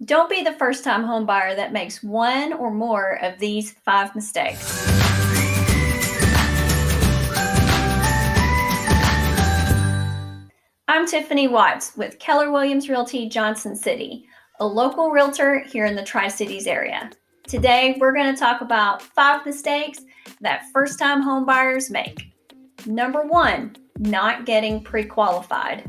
Don't be the first-time home buyer that makes one or more of these 5 mistakes. I'm Tiffany Watts with Keller Williams Realty Johnson City, a local realtor here in the Tri-Cities area. Today, we're going to talk about 5 mistakes that first-time home buyers make. Number 1, not getting pre-qualified.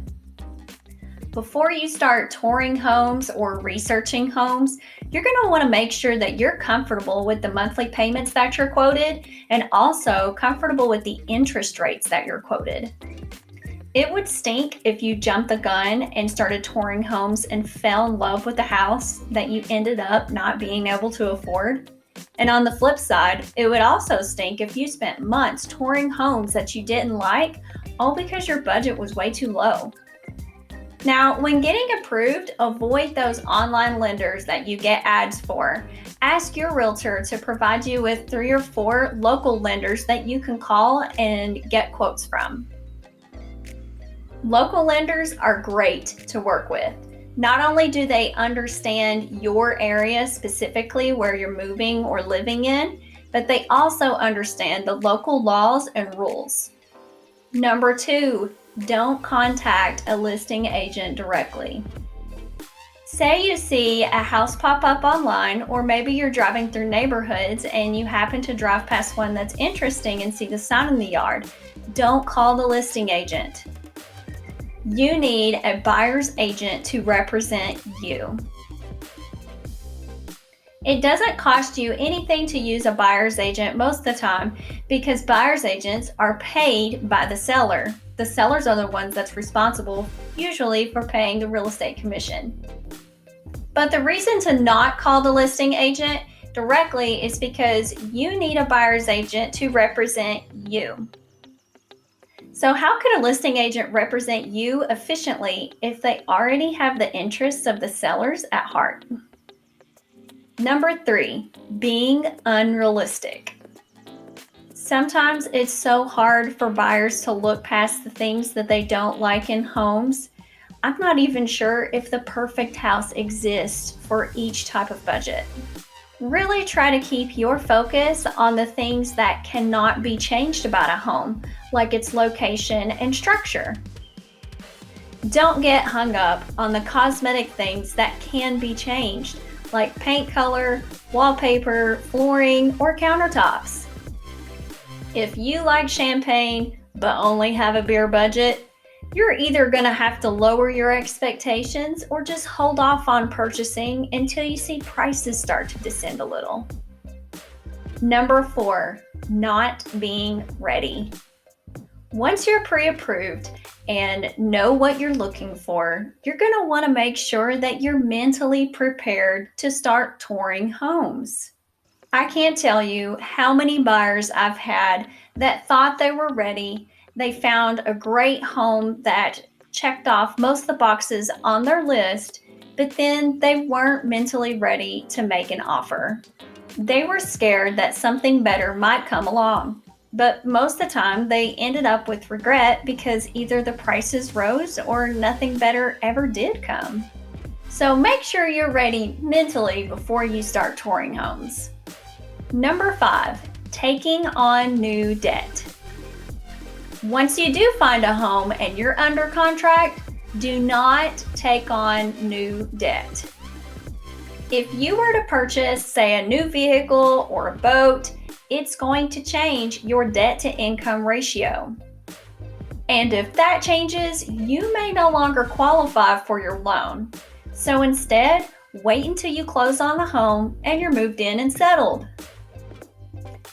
Before you start touring homes or researching homes, you're going to want to make sure that you're comfortable with the monthly payments that you're quoted and also comfortable with the interest rates that you're quoted. It would stink if you jumped the gun and started touring homes and fell in love with a house that you ended up not being able to afford. And on the flip side, it would also stink if you spent months touring homes that you didn't like, all because your budget was way too low. Now, when getting approved, avoid those online lenders that you get ads for. Ask your realtor to provide you with 3 or 4 local lenders that you can call and get quotes from. Local lenders are great to work with. Not only do they understand your area specifically where you're moving or living in, but they also understand the local laws and rules. Number 2, don't contact a listing agent directly. Say you see a house pop up online, or maybe you're driving through neighborhoods and you happen to drive past one that's interesting and see the sign in the yard. Don't call the listing agent. You need a buyer's agent to represent you. It doesn't cost you anything to use a buyer's agent most of the time because buyer's agents are paid by the seller. The sellers are the ones that's responsible, usually, for paying the real estate commission. But the reason to not call the listing agent directly is because you need a buyer's agent to represent you. So how could a listing agent represent you efficiently if they already have the interests of the sellers at heart? Number 3, being unrealistic. Sometimes it's so hard for buyers to look past the things that they don't like in homes. I'm not even sure if the perfect house exists for each type of budget. Really try to keep your focus on the things that cannot be changed about a home, like its location and structure. Don't get hung up on the cosmetic things that can be changed, like paint color, wallpaper, flooring, or countertops. If you like champagne but only have a beer budget, you're either going to have to lower your expectations or just hold off on purchasing until you see prices start to descend a little. Number 4, not being ready. Once you're pre-approved and know what you're looking for, you're going to want to make sure that you're mentally prepared to start touring homes. I can't tell you how many buyers I've had that thought they were ready. They found a great home that checked off most of the boxes on their list, but then they weren't mentally ready to make an offer. They were scared that something better might come along. But most of the time, they ended up with regret because either the prices rose or nothing better ever did come. So make sure you're ready mentally before you start touring homes. Number 5, taking on new debt. Once you do find a home and you're under contract, do not take on new debt. If you were to purchase, say, a new vehicle or a boat, it's going to change your debt to income ratio. And if that changes, you may no longer qualify for your loan. So instead, wait until you close on the home and you're moved in and settled.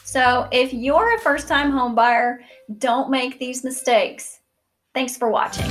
So if you're a first-time home buyer, don't make these mistakes. Thanks for watching.